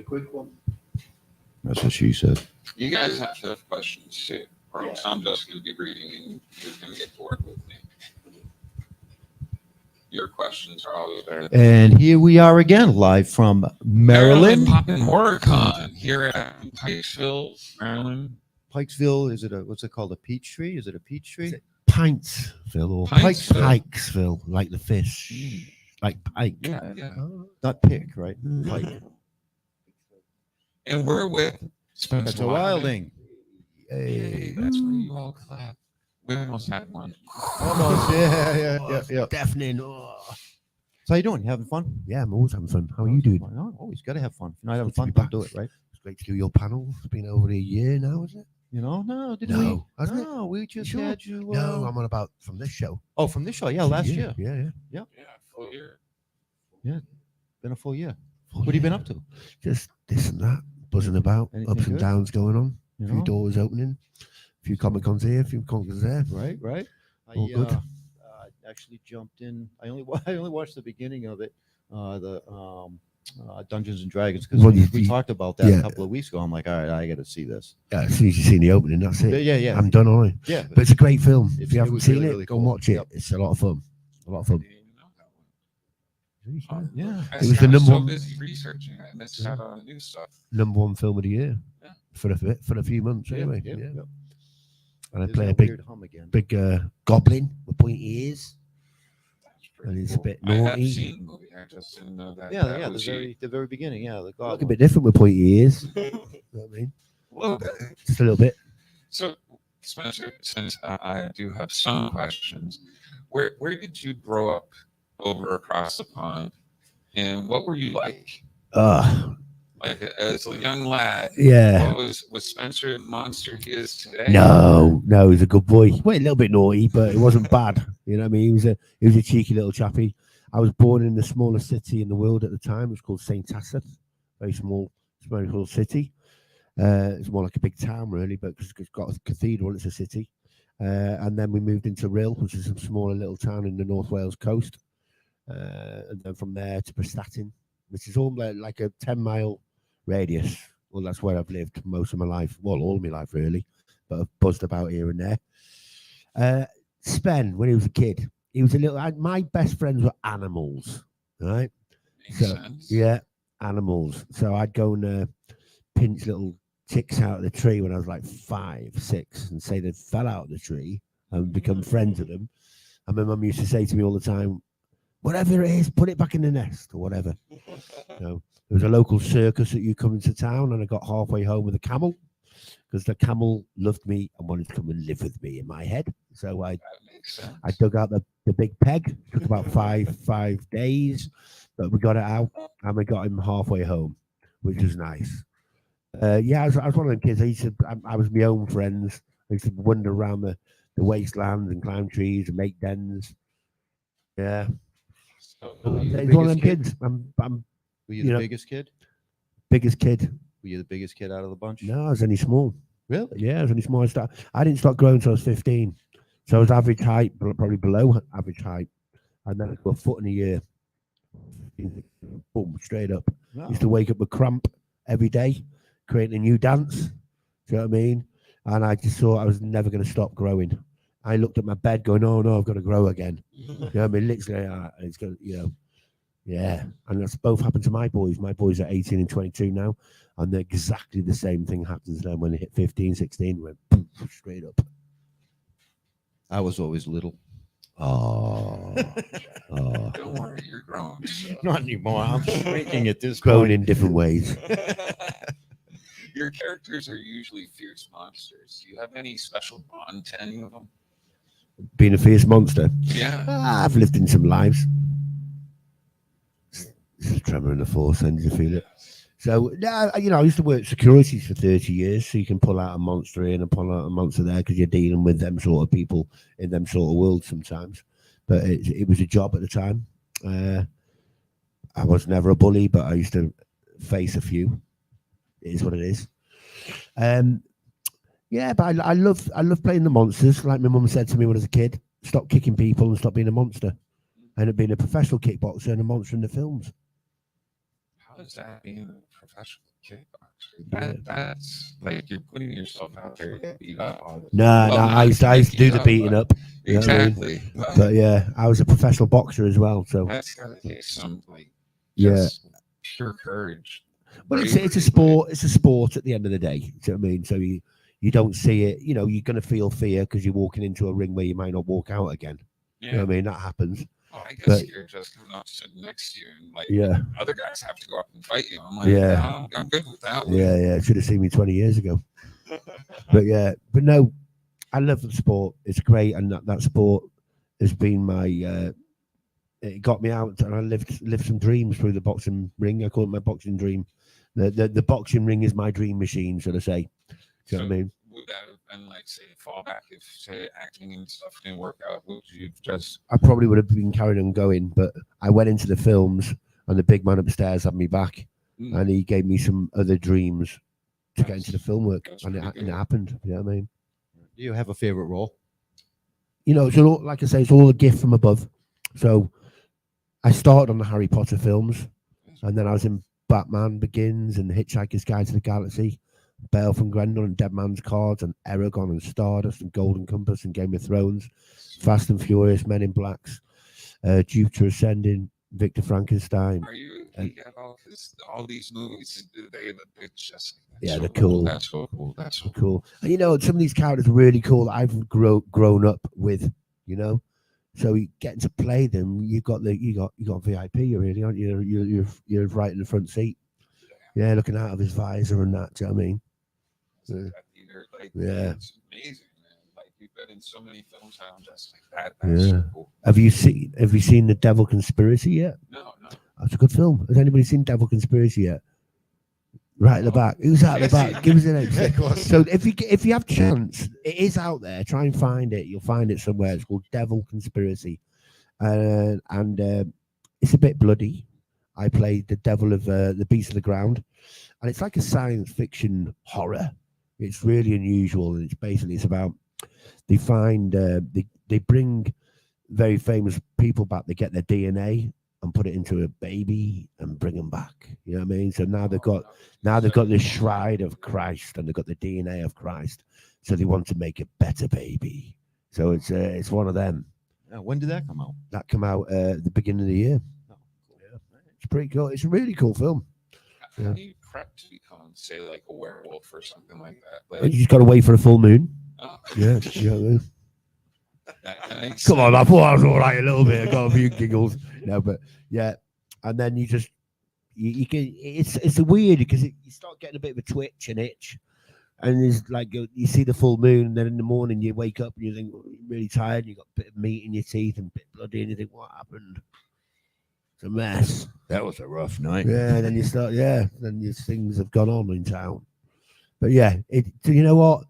quick one. That's what she said. You guys have to have questions too, or else I'm just going to be reading and you're going to get bored with me. Your questions are always better. And here we are again, live from Maryland. Poppin' HorrorCon here at Pikesville, Maryland. Pikesville, is it what's it called? A peach tree? Is it a peach tree? Pintsville or Pikesville, like the fish. Like pike. Yeah. Not pick, right? Pike. And we're with Spencer Wilding. Hey, that's where you all clap. We almost had one. Almost, yeah. Deafening. So how you doing? You having fun? Yeah, I'm always having fun. How are you doing? No, always got to have fun. If you're not having Good to fun, be don't back. do it, right? It's great to do your panel. It's been over a year now, is it? You know? No, No, we? hasn't it? No, we just Sure? had you. No, I'm on about from this show. Oh, from this show? Yeah, last year. Yeah. Yeah, full year. Been a full year. Full What have you been year. up to? Just this and that, buzzing about, Anything ups and good? downs going on. You A few know? doors opening, a few Comic Cons here, a few Comic Cons there. Right. All good. I actually jumped in. I only watched the beginning of it, the Dungeons and Dragons, because Well, we talked about that yeah. a couple of weeks ago. I'm like, all right, I got to see this. Yeah, as soon as you've seen the opening, that's it. Yeah. I'm done on it. Yeah, But it's a great film. If It you haven't was seen really, it, really go and cool. watch it. Yep. It's a lot of fun. A lot of fun. Didn't even know that one. yeah. I It was see, the I number so one- busy researching it. I missed out on new stuff. Number one film of the year. Yeah. For a few months anyway. Yep. And I There's play that a big weird hum again. goblin with pointy ears. That's pretty And it's a cool. bit I have naughty. seen the movie. I just didn't know that. Yeah, that yeah. was The very beginning. Yeah, the Look a goblin. bit different with pointy ears. You know what I mean? a little bit. Just a little bit. So, Spencer, since I do have some questions, where did you grow up over across the pond, and what were you like like as a young lad? Yeah. What was Spencer the monster he is today? No, he's a good boy. He went a little bit naughty, but it wasn't bad. You know what I mean? He was a cheeky little chappy. I was born in the smallest city in the world at the time. It was called St. Asaph. Very small little city. It's more like a big town, really, but because it's got a cathedral, it's a city. And then we moved into Rhyl, which is a smaller little town in the North Wales coast. And then from there to Prestatyn, which is all like a 10-mile radius. Well, that's where I've lived most of my life. Well, all of my life, really. But I've buzzed about here and there. Spen, when he was a kid, he was a little. My best friends were animals, right? Makes So, sense. yeah, animals. So I'd go and pinch little chicks out of the tree when I was like 5, 6, and say they fell out of the tree and become friends with them. And my mum used to say to me all the time, whatever it is, put it back in the nest or whatever. So there was a local circus that you come into town, and I got halfway home with a camel because the camel loved me and wanted to come and live with me in my head. So I That makes sense. dug out the big peg. Took about five days, but we got it out and we got him halfway home, which was nice. I was one of them kids. I was my own friends. I used to wander around the wastelands and climb trees and make dens. Yeah, So, it's one of them kids. I'm Were you you the know- biggest kid? biggest kid. Were you the biggest kid out of the bunch? No, I was only small. Really? Yeah, I was only small. I didn't start growing until I was 15. So I was average height, probably below average height. And then I got a foot in a year. Boom, straight up. No. Used to wake up with cramp every day, creating a new dance. Do you know what I mean? And I just thought I was never going to stop growing. I looked at my bed going, oh no, I've got to grow again. You know what I mean? Literally, it's going to, yeah. And that's both happened to my boys. My boys are 18 and 22 now. And exactly the same thing happens to them when they hit 15, 16, went boom, straight up. I was always little. Oh, don't worry, you're grown. So. Not anymore. I'm shrinking at this grown point. in different ways. Your characters are usually fierce monsters. Do you have any special bond to any of them? Being a fierce monster. Yeah. I've lived in some lives. It's a tremor in the force, and you feel it. So, I used to work securities for 30 years, so you can pull out a monster in and pull out a monster there because you're dealing with them sort of people in them sort of worlds sometimes. But it was a job at the time. I was never a bully, but I used to face a few. It is what it is. But I love playing the monsters. Like my mum said to me when I was a kid, stop kicking people and stop being a monster. I ended up being a professional kickboxer and a monster in the films. How is that being a professional kickboxer? That's like you're putting yourself out there to get beat up. No, Well, I used to do the beating up. You know what I mean? Exactly. But yeah, I was a professional boxer as well. So That's gotta take some like yeah, just pure courage. well, it's a bravery, sport. It's a sport at the end of the day. Do you know what I mean? So you don't see it. You know, you're going to feel fear because you're walking into a ring where you might not walk out again. Yeah. You know what I mean? That happens. Oh, I guess But- you're just coming up sitting next to you, and like Yeah, other guys have to go up and fight you. I'm like, Yeah. no, I'm good with that. One. yeah. Should have seen me 20 years ago. But yeah, but no, I love the sport. It's great, and that sport has been my. It got me out, and I lived some dreams through the boxing ring. I call it my boxing dream. The boxing ring is my dream machine, should I say? Do you know what I mean? Would that have been like, say, fallback if, say, acting and stuff didn't work out? Would you just? I probably would have been carrying on going, but I went into the films, and the big man upstairs had me back, and he gave me some other dreams to get into the film work, and it happened. You know what I mean? Do you have a favorite role? You know, so like I say, it's all a gift from above. So I started on the Harry Potter films, and then I was in Batman Begins and Hitchhiker's Guide to the Galaxy, Bale from Grendel and Dead Man's Cards and Eragon and Stardust and Golden Compass and Game of Thrones, Fast and Furious, Men in Blacks, Jupiter Ascending, Victor Frankenstein. Are you get all these movies? It's just Yeah, so they're cool. That's so cool. That's so cool. Cool. And you know, some of these characters are really cool that I've grown up with, you know. So you getting to play them, you got VIP, really, aren't you? You're right in the front seat. Yeah, looking out of his visor and that. Do you know what I mean? Yeah. It's amazing, man. Like you've been in so many films, I'm just like that. That's so cool. Have you seen The Devil Conspiracy yet? No. That's a good film. Has anybody seen Devil Conspiracy yet? Right at the back. Who's out at the back? Give us an extra. So if you have chance, it is out there. Try and find it. You'll find it somewhere. It's called Devil Conspiracy, and it's a bit bloody. I played the devil of the Beast of the Ground, and it's like a science fiction horror. It's really unusual, and it's about they bring very famous people back. They get their DNA and put it into a baby and bring them back. You know what I mean? So now they've got this shrine of Christ, and they've got the DNA of Christ. So they want to make a better baby. So it's one of them. When did that come out? That came out at the beginning of the year. Oh, cool. Yeah. It's pretty cool. It's a really cool film. How do you prep to become, say, like a werewolf or something like that? You just got to wait for a full moon. Oh. Yeah. You know what I mean? Come on, I thought I was all right a little bit. I got a few giggles. No, but yeah. And then you can, it's weird because you start getting a bit of a twitch and itch. And it's like you see the full moon, and then in the morning you wake up and you think, you're really tired, and you got a bit of meat in your teeth and a bit bloody, and you think, what happened? It's a mess. That was a rough night. Yeah, then you start, then your things have gone on in town. But yeah, you know what?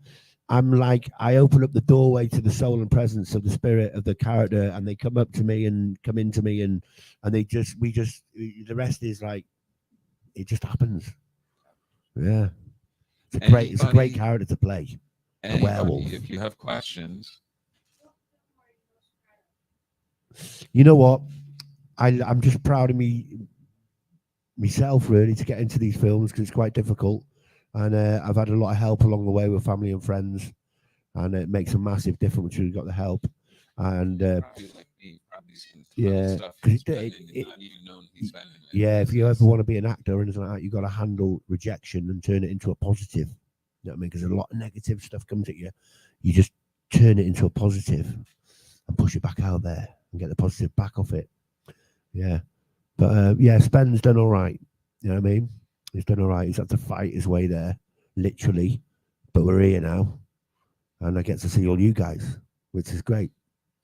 I'm like, I open up the doorway to the soul and presence of the spirit of the character, and they come up to me and come into me, and the rest is like, it just happens. Yeah. It's a great character to play. A werewolf. If you have questions. You know what? I'm just proud of myself, really, to get into these films because it's quite difficult. And I've had a lot of help along the way with family and friends, and it makes a massive difference when you've got the help. And yeah, because if you ever want to be an actor or anything like that, you've got to handle rejection and turn it into a positive. You know what I mean? Because a lot of negative stuff comes at you. You just turn it into a positive and push it back out there and get the positive back off it. Yeah. But Spen's done all right. You know what I mean? He's done all right. He's had to fight his way there, literally. But we're here now. And I get to see all you guys, which is great.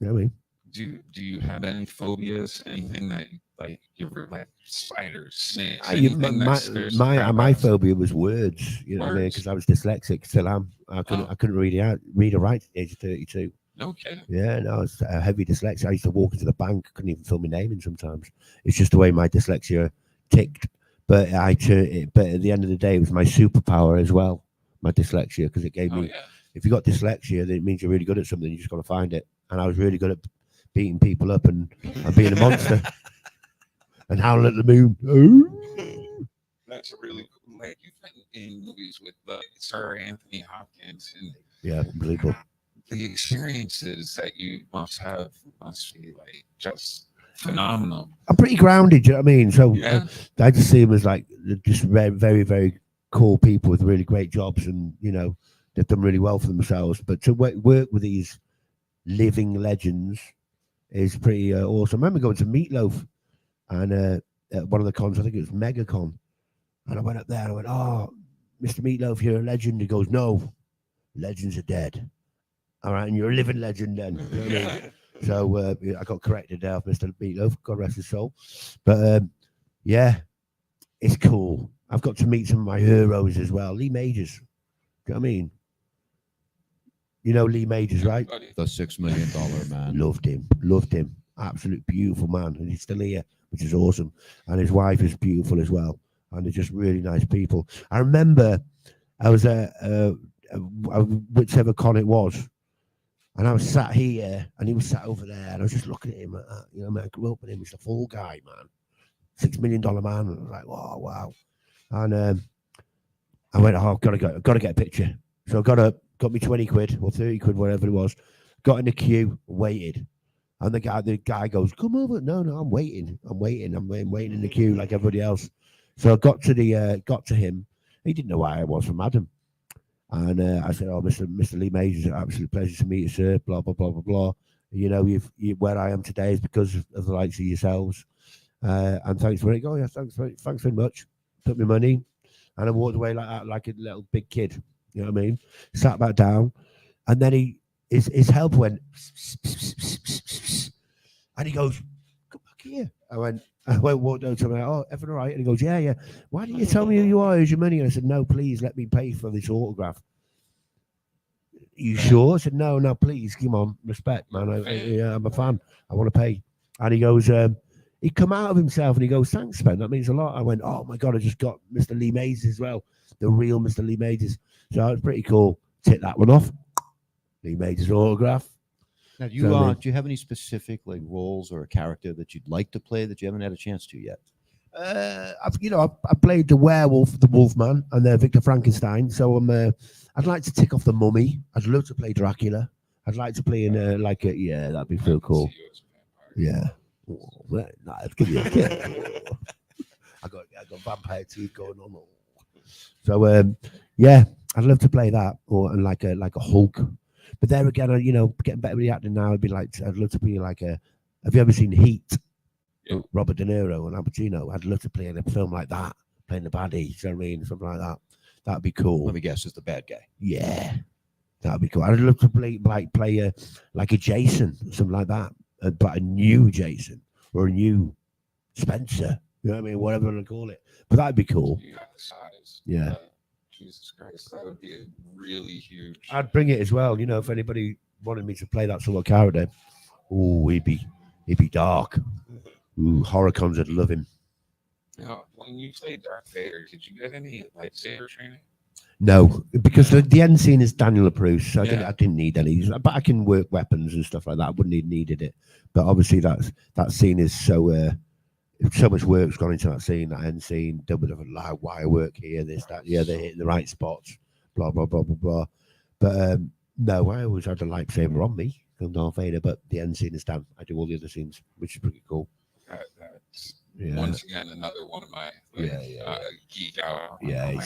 You know what I mean? Do you have any phobias? Anything that you're like spiders, snakes? My phobia was words. You know what I mean? Because I was dyslexic, still am. I couldn't read or write at the age of 32. No kidding. Yeah, no, it's a heavy dyslexia. I used to walk into the bank, couldn't even fill my name in sometimes. It's just the way my dyslexia ticked. But at the end of the day, it was my superpower as well, my dyslexia, because it gave me. Yeah. If you got dyslexia, then it means you're really good at something. You just got to find it. And I was really good at beating people up and being a monster and howling at the moon. that's a really cool. Like you've been in movies with Sir Anthony Hopkins, and Yeah, unbelievable. the experiences that you must have must be like just phenomenal. I'm pretty grounded, you know what I mean? So Yeah. I just see them as like just very, very, very cool people with really great jobs, and you know they've done really well for themselves. But to work with these living legends is pretty awesome. I remember going to Meatloaf and at one of the cons, I think it was MegaCon, and I went up there and I went, "Oh, Mr. Meatloaf, you're a legend." He goes, "No, legends are dead. All right, and you're a living legend then." You know what I mean? So yeah, I got corrected there, Mr. Meatloaf. God rest his soul. But yeah, it's cool. I've got to meet some of my heroes as well. Lee Majors. Do you know what I mean? You know Lee Majors, right? The $6 million man. Loved him. Loved him. Absolute beautiful man. And he's still here, which is awesome. And his wife is beautiful as well. And they're just really nice people. I remember I was whichever con it was, and I was sat here and he was sat over there, and I was just looking at him like that. You know, man, I grew up with him. He's a full guy, man. $6 million man. And I was like, wow, wow. And I went, oh, I've got to get a picture. So I got me 20 quid or 30 quid, whatever it was. Got in the queue, waited. And the guy goes, come over. No, I'm waiting. I'm waiting in the queue like everybody else. So I got to him. He didn't know why I was from Adam. And I said, oh, Mr. Lee Majors, an absolute pleasure to meet you, sir. Blah, blah, blah, blah, blah. You know, where I am today is because of the likes of yourselves. And thanks for it. Oh, yeah, thanks very much. Took me money. And I walked away like that, like a little big kid. You know what I mean? Sat back down. And then his helper went, and he goes, come back here. I walked over to him, like, oh, everything all right? And he goes, yeah. Why didn't you tell me who you are? Here's your money. And I said, no, please let me pay for this autograph. You sure? I said, no, please, come on, respect, man. I'm a fan. I want to pay. And he goes, he come out of himself and he goes, thanks, Ben. That means a lot. I went, oh my God, I just got Mr. Lee Majors as well. The real Mr. Lee Majors. So it's pretty cool. Tick that one off. Lee Majors autograph. Now, do you have any specific like roles or a character that you'd like to play that you haven't had a chance to yet? I played the werewolf, the Wolfman, and Victor Frankenstein. So I'd like to tick off the Mummy. I'd love to play Dracula. I'd like to play in yeah, that'd be real cool. Yeah. Oh, well, nah, give me I got vampire teeth going on. So yeah, I'd love to play that, and like a Hulk. But there again, getting better with the acting now. I'd love to be like a. Have you ever seen Heat? Yeah. Robert De Niro and Al Pacino. I'd love to play in a film like that, playing the baddie. You know what I mean? Something like that. That'd be cool. Let me guess, it's the bad guy. Yeah, that'd be cool. I'd love to play like a Jason, something like that, but a new Jason or a new Spencer. You know what I mean? Whatever you want to call it. But that'd be cool. You got the size. Yeah. Jesus Christ, that would be really huge. I'd bring it as well. If anybody wanted me to play that sort of character, he'd be dark. Horror cons would love him. Now, when you played Darth Vader, did you get any lightsaber training? No, because the end scene is Daniel LaProuse, so I didn't need any. But I can work weapons and stuff like that. I wouldn't have needed it. But obviously that scene is so much work's gone into that scene, that end scene. Double of a wire work here, this, that. Yeah, they're hitting the right spots. Blah blah blah blah blah. But no, I always had a lightsaber on me from Darth Vader. But the end scene is done. I do all the other scenes, which is pretty cool. That's once again another one of my geek out. Yeah,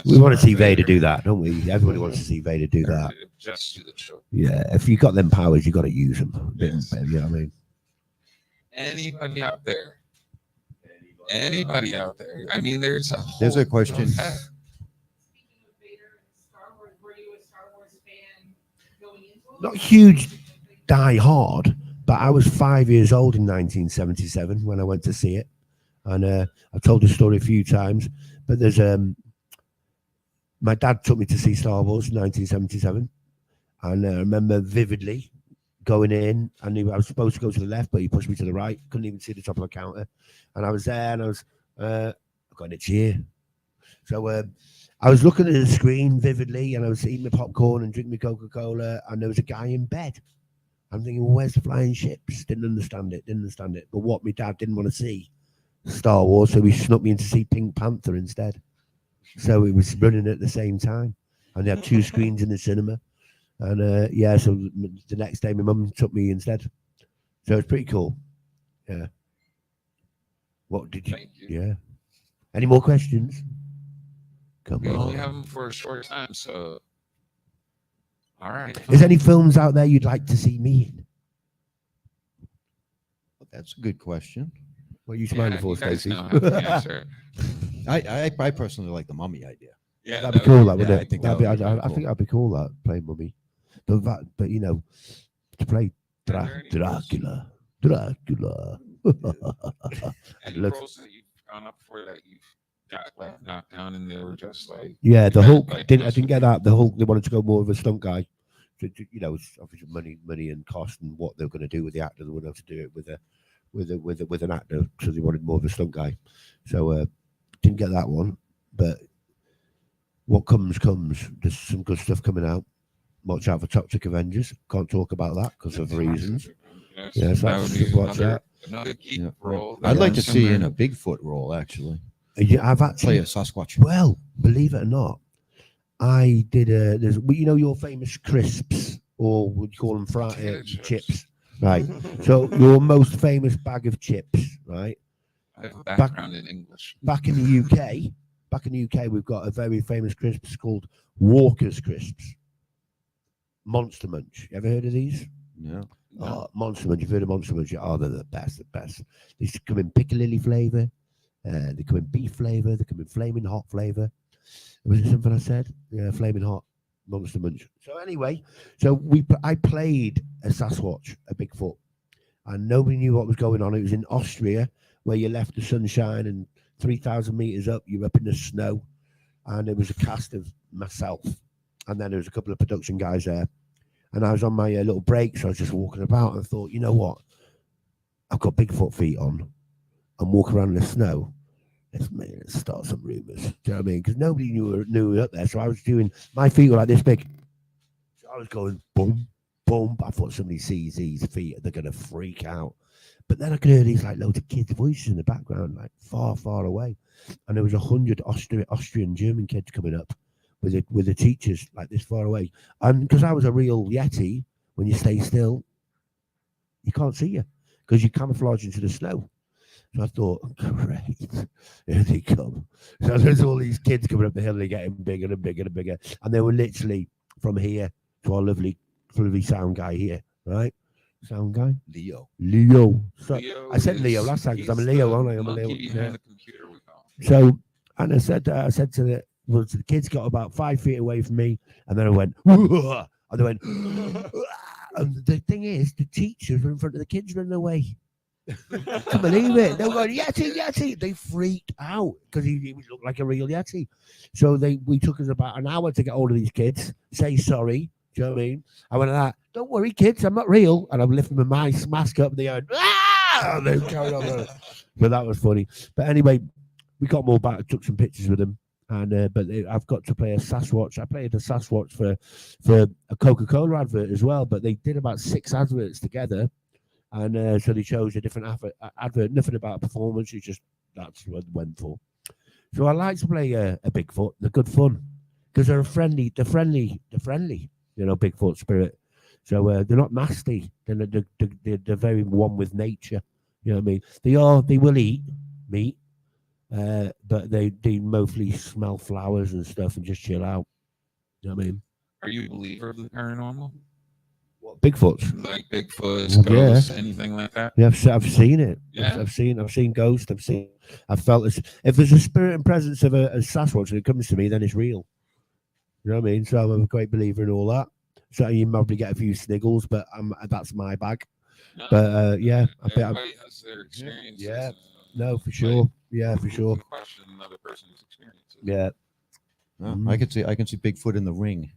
we want to see Vader do that, don't we? Everybody wants to see Vader do that. Just do the show. Yeah, if you got them powers, you got to use them. Yes. You know what I mean? Anybody out there? I mean, there's a question. Speaking of Vader and Star Wars, were you a Star Wars fan going into it? Not huge, die hard, but I was 5 years old in 1977 when I went to see it, and I've told the story a few times. But there's my dad took me to see Star Wars in 1977, and I remember vividly going in. I knew I was supposed to go to the left, but he pushed me to the right. Couldn't even see the top of the counter, and I was there, and I got an itchy ear. So I was looking at the screen vividly, and I was eating my popcorn and drinking my Coca-Cola, and there was a guy in bed. I'm thinking, well, where's the flying ships? Didn't understand it. But what my dad didn't want to see Star Wars, so he snuck me in to see Pink Panther instead. So it was running at the same time, and they had 2 screens in the cinema. And yeah, so the next day my mum took me instead. So it's pretty cool. Yeah. What did you? Thank you. Yeah. Any more questions? Come We only have on. them for a short time, so all right. Is there any films out there you'd like to see me in? That's a good question. What are you smiling for, you guys Stacey? know how to answer. I personally like the Mummy idea. Yeah, That'd be cool, that, wouldn't yeah, it? I think That'd that be, would be I pretty think that'd be cool, that, playing Mummy. But you know, to play Are there any roles- Dracula. Any Let's- roles that you've gone up for that you've got like knocked down and they were just like, Yeah, the Yeah, Hulk. like I this. didn't get that. The Hulk. They wanted to go more of a stunt guy. You know, it's obviously money and cost and what they're going to do with the actor. They wouldn't have to do it with an actor, so they wanted more of a stunt guy. So didn't get that one. But what comes. There's some good stuff coming out. Watch out for Toxic Avengers. Can't talk about that because of reasons. Yes, Yes, that would be watch another key Yeah. role. I'd like to that's see you in there. a Bigfoot role, actually. Yeah, I've Play actually. a Sasquatch. Well, believe it or not, I did there's you know your famous crisps, or would you call them Potato chips, right? So your most famous bag of chips, right? I have a background in English. Back in the UK, we've got a very famous crisps called Walker's Crisps. Monster Munch. You ever heard of these? No. Oh, Monster Munch. You've heard of Monster Munch? Oh, they're the best. They come in piccalilli flavour. They come in beef flavour. They come in flaming hot flavour. Was it something I said? Yeah, flaming hot. Monster Munch. So anyway, I played a Sasquatch, a Bigfoot, and nobody knew what was going on. It was in Austria, where you left the sunshine, and 3,000 meters up, you're up in the snow, and there was a cast of myself, and then there was a couple of production guys there, and I was on my little break, so I was just walking about, and I thought, you know what? I've got Bigfoot feet on, and walk around in the snow. Let's start some rumors. Do you know what I mean? Because nobody knew we were up there. So I was doing, my feet were like this big. So I was going boom, boom. I thought somebody sees these feet, they're going to freak out. But then I could hear these like loads of kids' voices in the background, like far, far away. And there was 100 Austrian German kids coming up with the teachers like this far away. And because I was a real Yeti, when you stay still, you can't see you because you camouflage into the snow. So I thought, great, here they come. So there's all these kids coming up the hill, they're getting bigger and bigger and bigger. And they were literally from here to our lovely sound guy here, right? Sound guy? Leo. So Leo I said is- Leo last time because I'm a he's Leo, the aren't I? I'm a monkey Leo. behind Yeah. the computer, we call him. So, and I said to the kids got about 5 feet away from me, and then I went, and they went, and the thing is, the teachers were in front of the kids running away. Can't believe it. They were going, Yeti. They freaked out because he looked like a real Yeti. So we took us about an hour to get hold of these kids, say sorry. Do you know what I mean? I went like that. Don't worry, kids, I'm not real. And I'm lifting my mask up, and they went, ah! And they carried on. But that was funny. But anyway, we got more back, took some pictures with them. And but I've got to play a Sasquatch. I played a Sasquatch for a Coca-Cola advert as well. But they did about 6 adverts together. And so they chose a different advert, nothing about performance. It's just that's what they went for. So I like to play a Bigfoot. They're good fun because they're friendly. You know, Bigfoot spirit. So they're not nasty. They're very one with nature. You know what I mean? They will eat meat, but they mostly smell flowers and stuff and just chill out. You know what I mean? Are you a believer of the paranormal? What Bigfoots? Like Bigfoots, ghosts, anything like that? Yeah, I've seen it. Yeah. I've seen ghosts. I've felt this. If there's a spirit and presence of a Sasquatch and it comes to me, then it's real. You know what I mean? So I'm a great believer in all that. So you probably get a few sniggles, but that's my bag. No, But yeah, I bet everybody has their experiences. Yeah. and, no, for sure. Yeah, for who sure. can question another person's experiences. Yeah, I can see Bigfoot in the ring.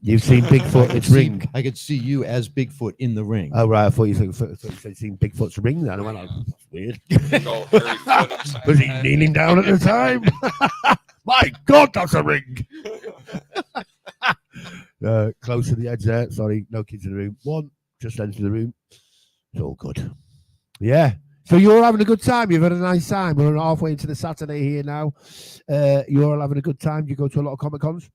you've seen Bigfoot. It's ring. I could see you as Bigfoot in the ring. Oh right, I thought you said you'd seen Bigfoot's ring. Then I went, oh, that's weird. Go very foot upside Was he head. kneeling down at the time? My God, that's a ring. Close to the edge there. Sorry, no kids in the room. One just entered the room. It's all good. Yeah. So you're having a good time. You've had a nice time. We're halfway into the Saturday here now. You're all having a good time. You go to a lot of Comic Cons.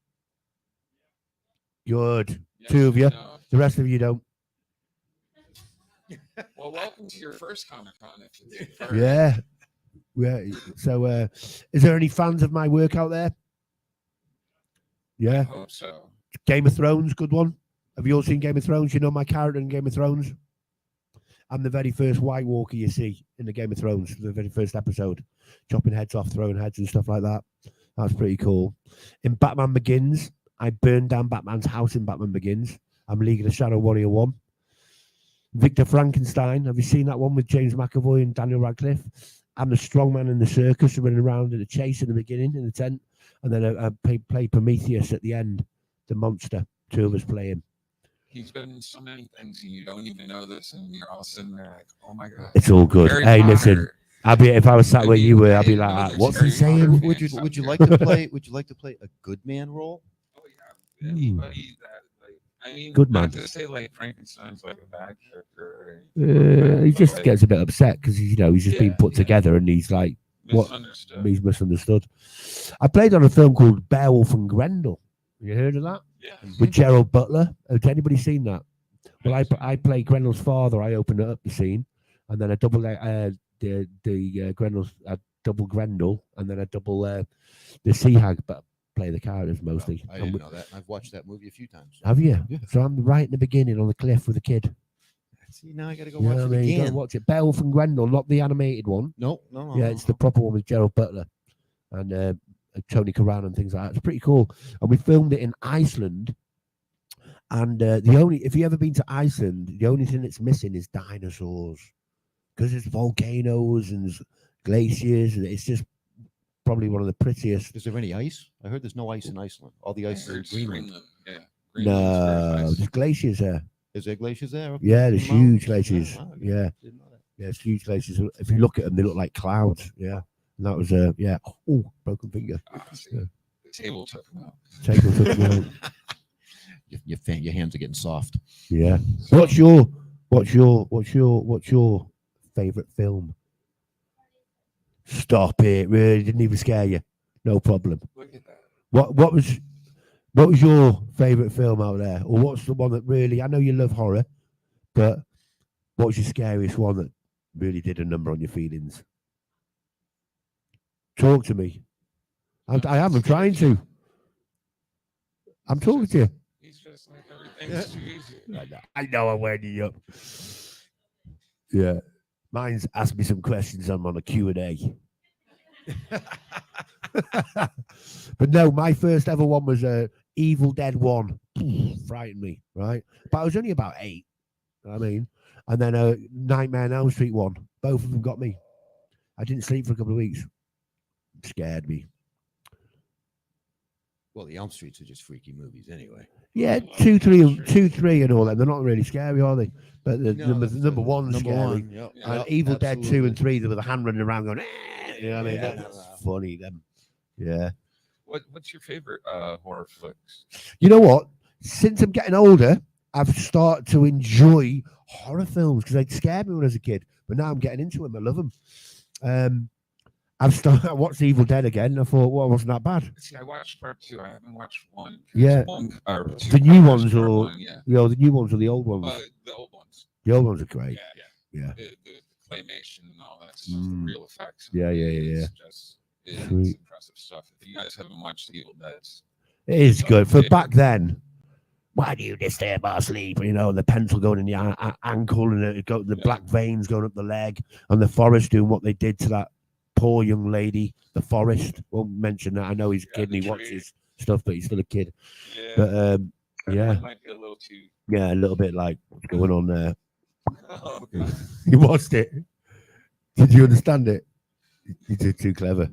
Good. Yes, Two of you. no. The rest of you don't. Well, welcome to your first Comic Con. Yeah. Yeah. So, is there any fans of my work out there? I Yeah. hope so. Game of Thrones, good one. Have you all seen Game of Thrones? You know my character in Game of Thrones? I'm the very first White Walker you see in the Game of Thrones, the very first episode. Chopping heads off, throwing heads and stuff like that. That's pretty cool. In Batman Begins, I burned down Batman's house in Batman Begins. I'm League of the Shadow Warrior 1. Victor Frankenstein, have you seen that one with James McAvoy and Daniel Radcliffe? I'm the strong man in the circus running around in the chase in the beginning in the tent. And then I play Prometheus at the end, the monster. Two of us play him. He's been in so many things and you don't even know this, and you're all sitting there like, oh my god. It's all good. Harry Hey, Potter. listen, I'll be if I was sat where you were, I'd be I like, know what's he there's Harry saying? Potter Would you fans would you out like there. to play? Would you like to play a good man role? Oh yeah, anybody that like, I mean, Good not man. to say like Frankenstein's like a bad character. He just but gets a bit upset because he's just being Yeah, put yeah. together and he's like, what? Misunderstood. He's misunderstood. I played on a film called Beowulf and Grendel. You heard of that? Yeah. With Gerald Butler. Has anybody seen that? Well, I play Grendel's father. I opened it up the scene, and then I double Grendel's double Grendel, and then I double the Sea Hag, but play the characters mostly. I didn't know that. I've watched that movie a few times. Have you? Yeah. So I'm right in the beginning on the cliff with a kid. See, now I got to go You watch know it what I mean? You gotta again. watch it. Beowulf and Grendel, not the animated one. No. Yeah, it's the proper one with Gerald Butler and Tony Curran and things like that. It's pretty cool. And we filmed it in Iceland. And if you ever been to Iceland, the only thing that's missing is dinosaurs, because it's volcanoes and glaciers, and it's just probably one of the prettiest. Is there any ice? I heard there's no ice in Iceland. All the ice is in It's Greenland. Yeah. No, there's glaciers there. Is there glaciers there? Okay. Yeah, there's Mountains? huge glaciers. Wow, okay. Yeah, Didn't know that. yeah, it's huge glaciers. If you look at them, they look like clouds. Yeah, and that was yeah. Oh, broken finger. The table took him out. Take them to the Your hands are getting soft. Yeah. What's your favorite film? Stop it! Really didn't even scare you. No problem. Look at that. What was your favorite film out there, or what's the one that really? I know you love horror, but what was your scariest one that really did a number on your feelings? Talk to me. I'm trying to. I'm talking to you. He's just like everything's too easy. I know I'm winding you up. Yeah. Mine's asked me some questions. I'm on a Q&A. But no, my first ever one was Evil Dead 1. Frightened me, right? But I was only about 8. You know what I mean? And then Nightmare on Elm Street 1. Both of them got me. I didn't sleep for a couple of weeks. It scared me. Well, the Elm Streets are just freaky movies anyway. Yeah, 2, 3, and all that. They're not really scary, are they? But the No, number one's number scary. one. Yep. Yeah. And Evil Dead 2 absolutely. and 3, they were the hand running around going, you know what I mean? Yeah. That's funny, them. Yeah. What's your favorite horror flicks? You know what? Since I'm getting older, I've started to enjoy horror films because they scared me when I was a kid. But now I'm getting into them. I love them. I watched Evil Dead again. And I thought, well, it wasn't that bad. See, I watched part 2. I haven't watched 1. Yeah. Two. The new I watched ones part or- 1, yeah. You know, the new ones or the old ones. The old ones. The old ones are great. Yeah. Yeah. The claymation and all that stuff, Mm. the real effects. Yeah. It's Sweet. impressive stuff. If you guys haven't watched the Evil Dead, It is good. For back then, why do you disturb our sleep? You know, the pencil going in the ankle and the black veins going up the leg, and the forest doing what they did to that poor young lady. The forest. Won't mention that. I know he's a kid and he the tree. watches stuff, but he's still a kid. yeah, But that yeah. one might be a little too. yeah, a little bit like what's going on there. Oh, You watched it. Did you understand it? You're too clever.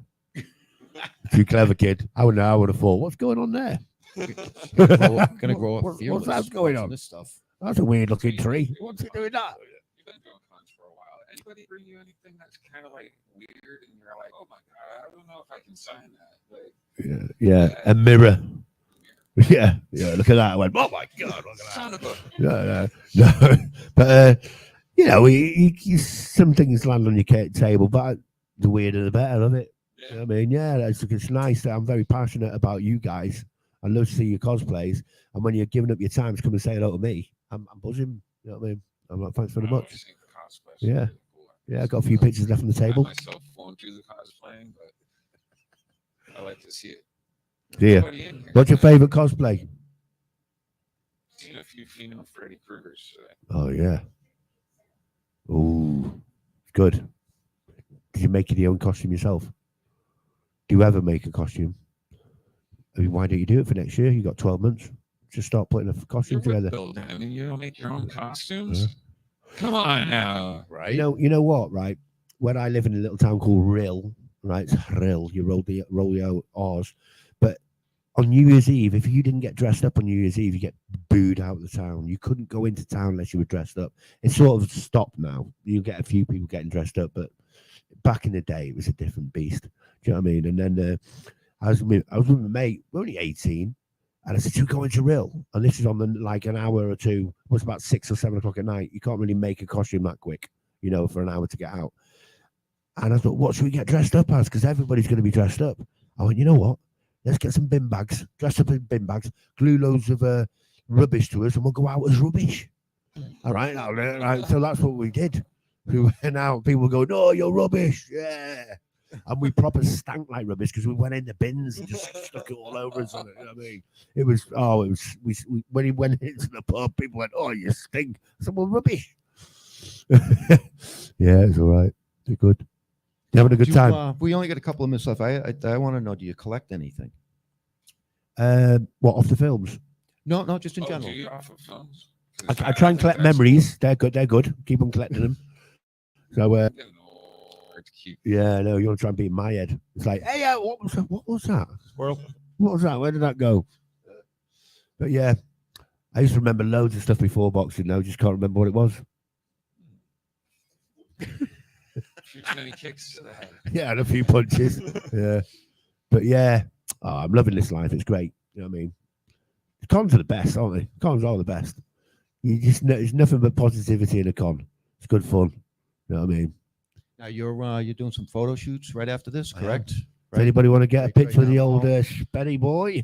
Too clever, kid. I would have thought, what's going on there? Gonna grow up What's fearless. that going watching on? This stuff. That's a weird looking tree. What's it doing that? You've been doing cons for a while. Anybody bring you anything that's kind of like weird, and you're like, oh my god, I don't know if I can sign that. Like, Yeah, a mirror. Yeah, look at that. I went, oh my god, look at that. son of a. No. But you know, some things land on your table, but the weirder the better of it. You know what I mean, yeah, it's nice. I'm very passionate about you guys. I love to see your cosplays, and when you're giving up your time to come and say hello to me, I'm buzzing. You know what I mean? I'm like, thanks very much. Yeah. Yeah, I got a few pictures left on the table. I myself won't do the cosplaying, but I like to see it. Yeah. What's your favorite cosplay? Seen a few female Freddy Kruegers today. Oh yeah. Ooh, good. Did you make your own costume yourself? Do you ever make a costume? I mean, why don't you do it for next year? You got 12 months. Just start putting a costume together. I mean, you don't make your own costumes. Come on now, right? You know what, right? When I live in a little town called Rill, right? It's Rill. You roll the R's. But on New Year's Eve, if you didn't get dressed up on New Year's Eve, you get booed out of the town. You couldn't go into town unless you were dressed up. It's sort of stopped now. You get a few people getting dressed up, but back in the day, it was a different beast. Do you know what I mean? And then I was with my mate. We're only 18. And I said, should we go into Rill? And this is on like an hour or two. It was about 6 or 7 o'clock at night. You can't really make a costume that quick, you know, for an hour to get out. And I thought, what should we get dressed up as? Because everybody's going to be dressed up. I went, you know what? Let's get some bin bags, dress up in bin bags, glue loads of rubbish to us, and we'll go out as rubbish. All right. So that's what we did. We went out. People go, no, you're rubbish. Yeah. And we proper stank like rubbish because we went in the bins and just stuck it all over us. You know what I mean? When he went into the pub, people went, oh, you stink. I said, well, rubbish. Yeah, it's all right. They're good. You having a good time? We only got a couple of minutes left. I want to know, do you collect anything? What, off the films? No, just in general. Do you off of films? I try and collect memories. They're good. Keep on collecting them. So, yeah, no, you want to try and beat my head. It's like, hey, what was that? Squirrel. What was that? Where did that go? But yeah, I used to remember loads of stuff before boxing. Now, just can't remember what it was. Many kicks to the head. Yeah, and a few punches. Yeah, but yeah, I'm loving this life. It's great. You know what I mean? The cons are the best, aren't they? Cons are the best. You just there's nothing but positivity in a con. It's good fun. You know what I mean? Now you're doing some photo shoots right after this, correct? Does anybody want to get a picture of the now, old Spenny boy?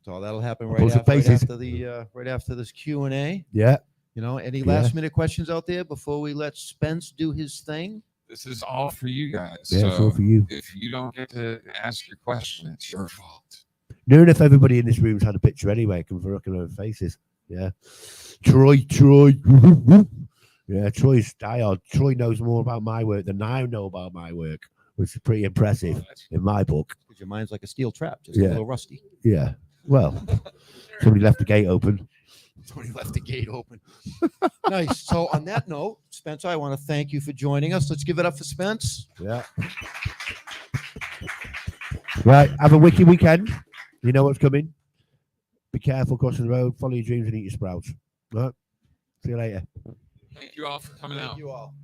So that'll happen Right after this Q&A. Yeah. You know, any last minute questions out there before we let Spence do his thing? This is all for you guys. Yeah, so it's all for you. If you don't get to ask your question, it's your fault. Knowing if everybody in this room's had a picture anyway, I can looking at their faces. Yeah. Troy. Yeah, Troy's diehard. Troy knows more about my work than I know about my work, which is pretty impressive in my book. Because your mind's like a steel trap, just a little rusty. Yeah. Well, somebody left the gate open. Somebody left the gate open. Nice. So on that note, Spence, I want to thank you for joining us. Let's give it up for Spence. Yeah. Right. Have a wicked weekend. You know what's coming. Be careful crossing the road. Follow your dreams and eat your sprouts. Right. See you later. Thank you all for coming out. Thank you all.